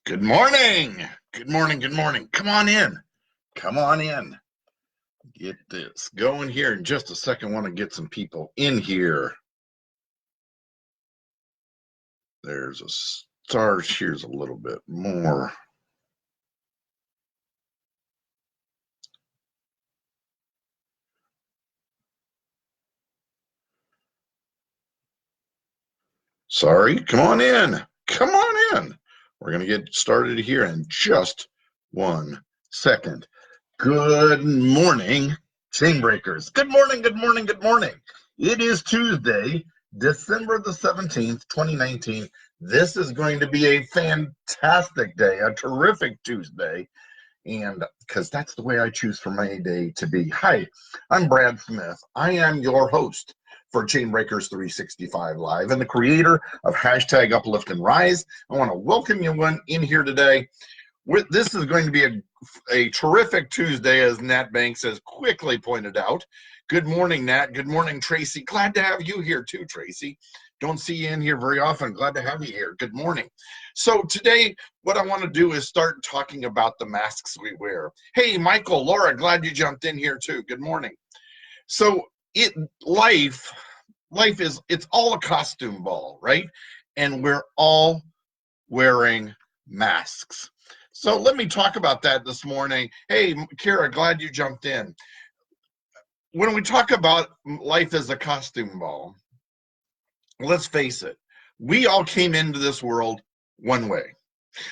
Good morning. Good morning. Good morning. Come on in. Come on in. Get this going here in just a second. I want to get some people in here. There's a start. Here's a little bit more. Sorry. Come on in. Come on in. We're going to get started here in just 1 second. Good morning, chain breakers. Good morning. Good morning. Good morning. It is Tuesday, December the 17th, 2019. This is going to be a fantastic day, a terrific Tuesday, and because that's the way I choose for my day to be. Hi, I'm Brad Smith. I am your host for Chain Breakers 365 Live and the creator of hashtag Uplift and Rise. I want to welcome you in here today. This is going to be a terrific Tuesday, as Nat Banks has quickly pointed out. Good morning, Nat. Good morning, Tracy. Glad to have you here too, Tracy. Don't see you in here very often. Glad to have you here. Good morning. So today, what I want to do is start talking about the masks we wear. Hey, Michael, Laura, glad you jumped in here too. Good morning. So life is, it's all a costume ball, right? And we're all wearing masks. So let me talk about that this morning. Hey, Kara, glad you jumped in. When we talk about life as a costume ball, let's face it, we all came into this world one way.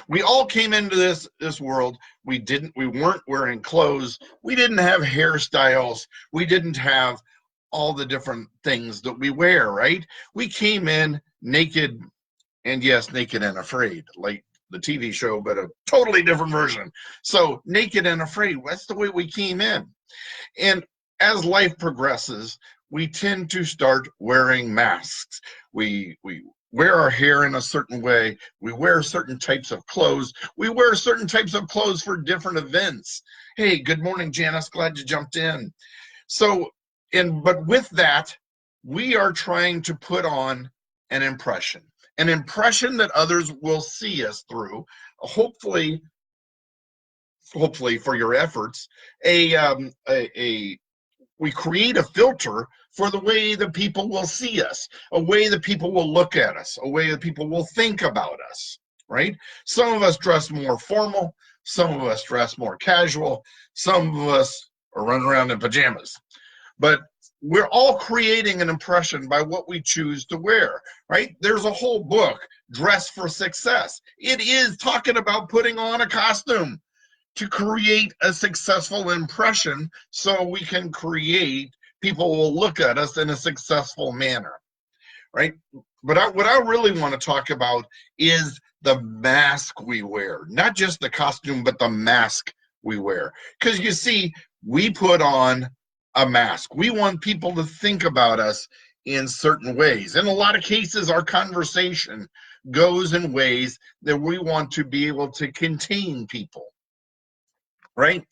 We all came into this world. We weren't wearing clothes. We didn't have hairstyles. We didn't have all the different things that we wear, right? We came in naked, and yes, naked and afraid, like the TV show, but a totally different version. So naked and afraid, that's the way we came in. And as life progresses, we tend to start wearing masks. We wear our hair in a certain way. We wear certain types of clothes. We wear certain types of clothes for different events. Hey, good morning, Janice. Glad you jumped in. So, but with that, we are trying to put on an impression that others will see us through. Hopefully for your efforts, we create a filter for the way that people will see us, a way that people will look at us, a way that people will think about us, right? Some of us dress more formal, some of us dress more casual, some of us are running around in pajamas. But we're all creating an impression by what we choose to wear, right? There's a whole book, Dress for Success. It is talking about putting on a costume to create a successful impression so we can people will look at us in a successful manner, right? But what I really want to talk about is the mask we wear, not just the costume, but the mask we wear. Because you see, we put on a mask. We want people to think about us in certain ways. In a lot of cases, our conversation goes in ways that we want to be able to contain people, right?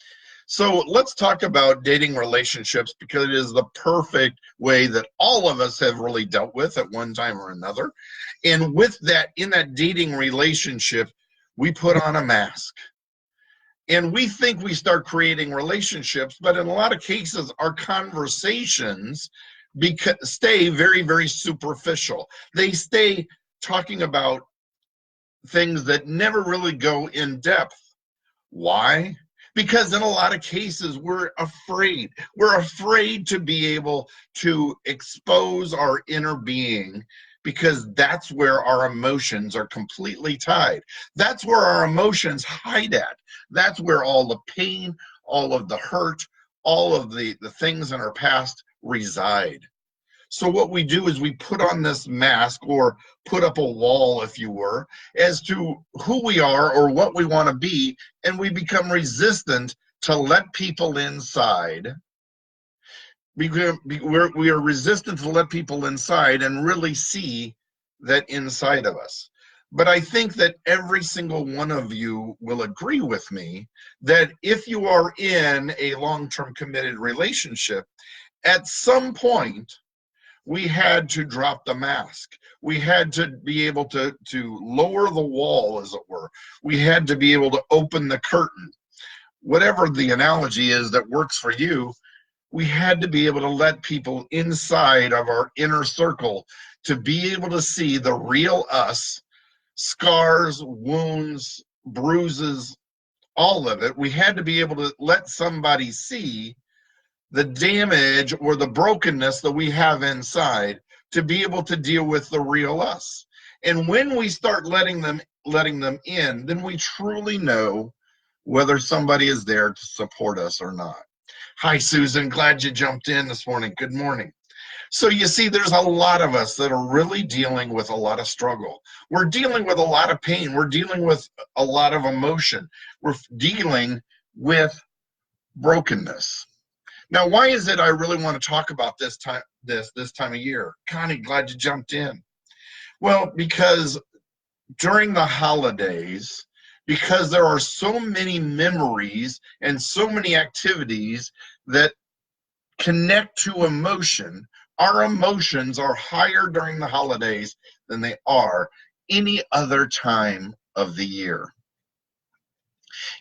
So let's talk about dating relationships, because it is the perfect way that all of us have really dealt with at one time or another. And with that, in that dating relationship, we put on a mask. And we think we start creating relationships, but in a lot of cases, our conversations stay very, very superficial. They stay talking about things that never really go in depth. Why? Because in a lot of cases, we're afraid. We're afraid to be able to expose our inner being, because that's where our emotions are completely tied. That's where our emotions hide at. That's where all the pain, all of the hurt, all of the things in our past reside. So what we do is we put on this mask, or put up a wall, if you were, as to who we are or what we want to be, and we become resistant to let people inside. We are resistant to let people inside and really see that inside of us. But I think that every single one of you will agree with me that if you are in a long-term committed relationship, at some point, We had to drop the mask. We had to be able to lower the wall, as it were. We had to be able to open the curtain. Whatever the analogy is that works for you, we had to be able to let people inside of our inner circle to be able to see the real us, scars, wounds, bruises, all of it. We had to be able to let somebody see the damage or the brokenness that we have inside to be able to deal with the real us. And when we start letting them in, then we truly know whether somebody is there to support us or not. Hi, Susan. Glad you jumped in this morning. Good morning. So you see, there's a lot of us that are really dealing with a lot of struggle. We're dealing with a lot of pain. We're dealing with a lot of emotion. We're dealing with brokenness. Now, why is it I really want to talk about this time of year? Connie, glad you jumped in. Well, because during the holidays, because there are so many memories and so many activities that connect to emotion, our emotions are higher during the holidays than they are any other time of the year.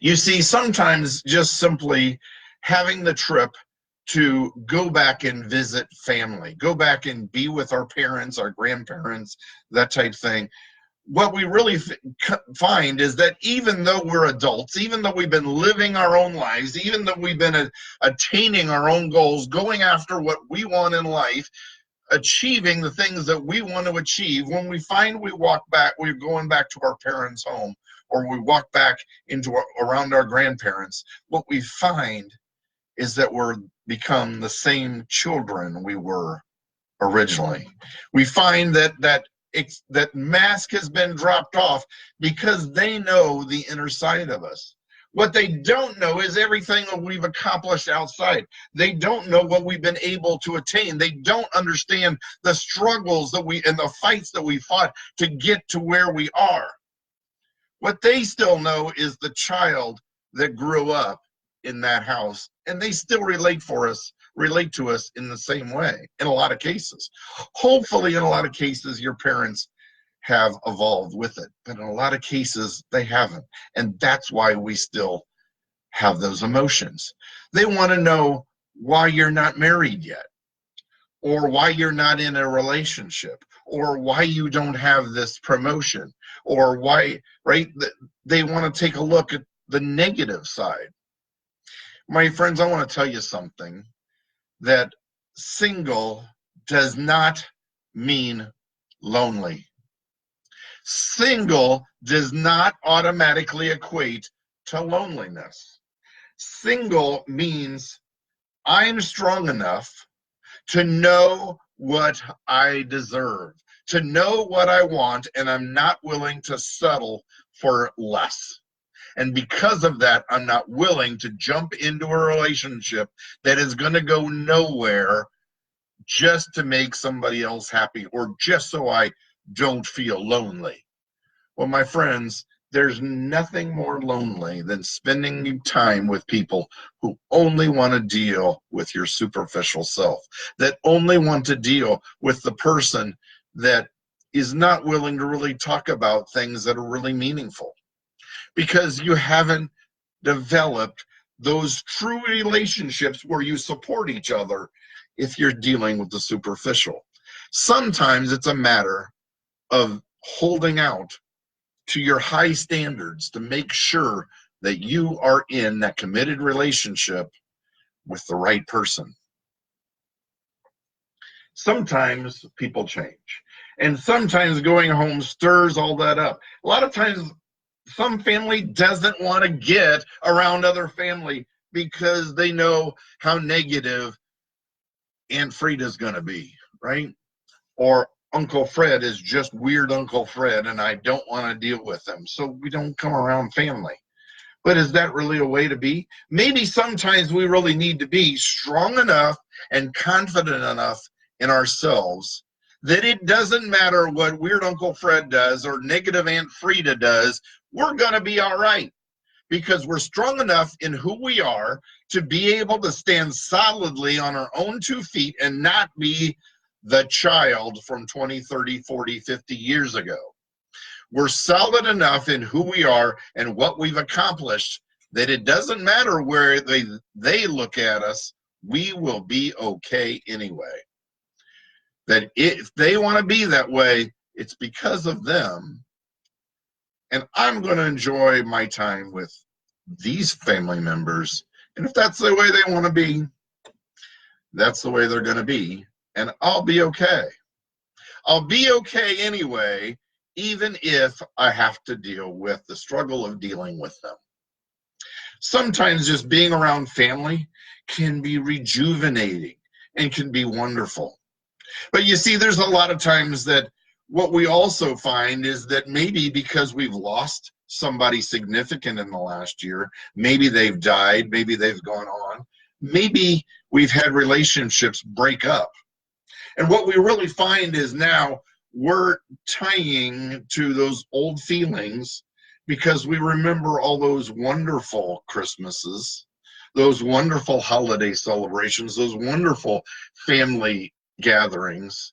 You see, sometimes just simply having the trip to go back and visit family, go back and be with our parents, our grandparents, that type thing. What we really find is that even though we're adults, even though we've been living our own lives, even though we've been attaining our own goals, going after what we want in life, achieving the things that we want to achieve, when we find we're going back to our parents' home, or we walk back around our grandparents, what we find is that we're become the same children we were originally. We find that mask has been dropped off because they know the inner side of us. What they don't know is everything that we've accomplished outside. They don't know what we've been able to attain. They don't understand the struggles and the fights that we fought to get to where we are. What they still know is the child that grew up in that house, and they still relate to us in the same way in a lot of cases. Hopefully, in a lot of cases, your parents have evolved with it, but in a lot of cases, they haven't. And that's why we still have those emotions. They want to know why you're not married yet, or why you're not in a relationship, or why you don't have this promotion, or why, right? They want to take a look at the negative side. My friends, I want to tell you something, that single does not mean lonely. Single does not automatically equate to loneliness. Single means I'm strong enough to know what I deserve, to know what I want, and I'm not willing to settle for less. And because of that, I'm not willing to jump into a relationship that is going to go nowhere just to make somebody else happy, or just so I don't feel lonely. Well, my friends, there's nothing more lonely than spending time with people who only want to deal with your superficial self, that only want to deal with the person that is not willing to really talk about things that are really meaningful, because you haven't developed those true relationships where you support each other if you're dealing with the superficial. Sometimes it's a matter of holding out to your high standards to make sure that you are in that committed relationship with the right person. Sometimes people change, and sometimes going home stirs all that up. A lot of times some family doesn't want to get around other family because they know how negative Aunt Frida's going to be, right? Or Uncle Fred is just weird Uncle Fred, and I don't want to deal with him, so we don't come around family. But is that really a way to be? Maybe sometimes we really need to be strong enough and confident enough in ourselves that it doesn't matter what weird Uncle Fred does or negative Aunt Frida does, we're going to be all right, because we're strong enough in who we are to be able to stand solidly on our own 2 feet and not be the child from 20, 30, 40, 50 years ago. We're solid enough in who we are and what we've accomplished that it doesn't matter where they look at us, we will be okay anyway. That if they want to be that way, it's because of them. And I'm going to enjoy my time with these family members. And if that's the way they want to be, that's the way they're going to be. And I'll be okay. I'll be okay anyway, even if I have to deal with the struggle of dealing with them. Sometimes just being around family can be rejuvenating and can be wonderful. But you see, there's a lot of times that what we also find is that maybe because we've lost somebody significant in the last year, maybe they've died, maybe they've gone on, maybe we've had relationships break up. And what we really find is now we're tying to those old feelings because we remember all those wonderful Christmases, those wonderful holiday celebrations, those wonderful family gatherings.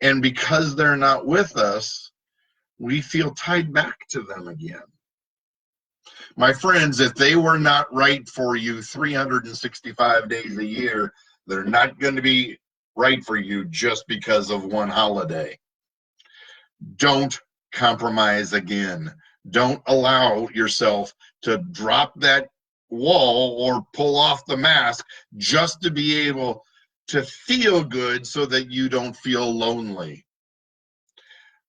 And because they're not with us, we feel tied back to them again. My friends, if they were not right for you 365 days a year, they're not going to be right for you just because of one holiday. Don't compromise again. Don't allow yourself to drop that wall or pull off the mask just to be able to feel good so that you don't feel lonely.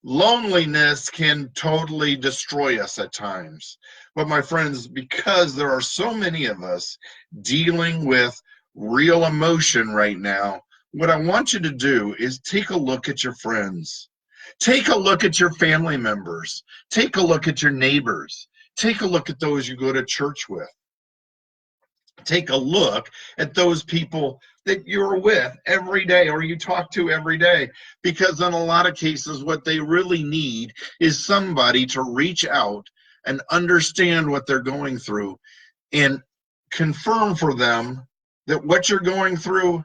Loneliness can totally destroy us at times. But my friends, because there are so many of us dealing with real emotion right now, what I want you to do is take a look at your friends. Take a look at your family members. Take a look at your neighbors. Take a look at those you go to church with. Take a look at those people that you're with every day or you talk to every day, because in a lot of cases what they really need is somebody to reach out and understand what they're going through and confirm for them that what you're going through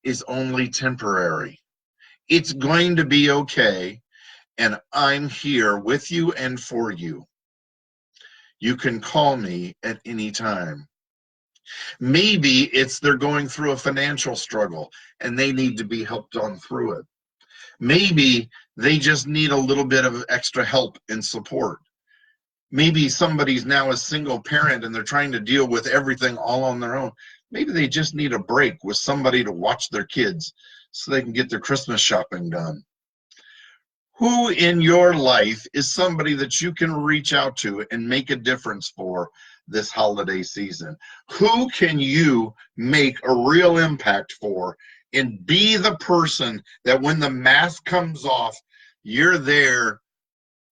is only temporary. It's going to be okay, and I'm here with you and for you. You can call me at any time. Maybe it's they're going through a financial struggle and they need to be helped on through it. Maybe they just need a little bit of extra help and support. Maybe somebody's now a single parent and they're trying to deal with everything all on their own. Maybe they just need a break with somebody to watch their kids so they can get their Christmas shopping done. Who in your life is somebody that you can reach out to and make a difference for this holiday season? Who can you make a real impact for and be the person that when the mask comes off, you're there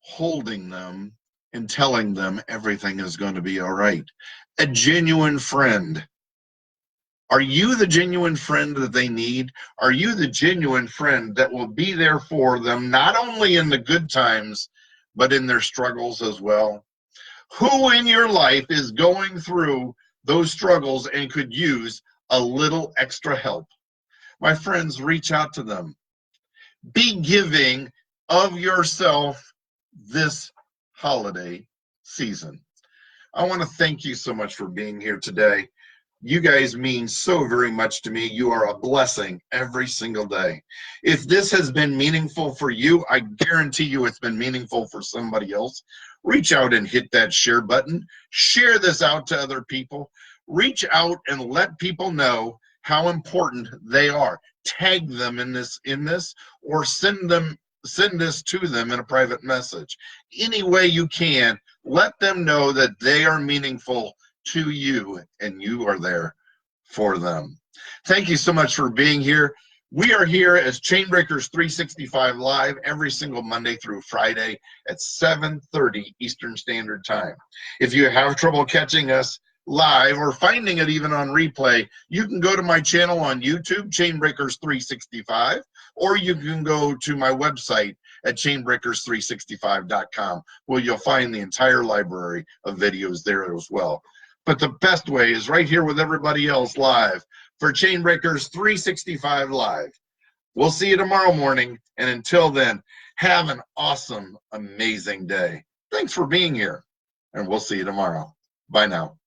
holding them and telling them everything is going to be all right? A genuine friend. Are you the genuine friend that they need? Are you the genuine friend that will be there for them, not only in the good times, but in their struggles as well? Who in your life is going through those struggles and could use a little extra help? My friends, reach out to them. Be giving of yourself this holiday season. I want to thank you so much for being here today. You guys mean so very much to me. You are a blessing every single day. If this has been meaningful for you, I guarantee you it's been meaningful for somebody else. Reach out and hit that share button. Share this out to other people. Reach out and let people know how important they are. Tag them in this, or send this to them in a private message. Any way you can, let them know that they are meaningful to you and you are there for them. Thank you so much for being here. We are here as Chainbreakers 365 Live every single Monday through Friday at 7:30 Eastern Standard Time. If you have trouble catching us live or finding it even on replay, you can go to my channel on YouTube, Chainbreakers 365, or you can go to my website at chainbreakers365.com, where you'll find the entire library of videos there as well. But the best way is right here with everybody else live for Chainbreakers 365 Live. We'll see you tomorrow morning. And until then, have an awesome, amazing day. Thanks for being here. And we'll see you tomorrow. Bye now.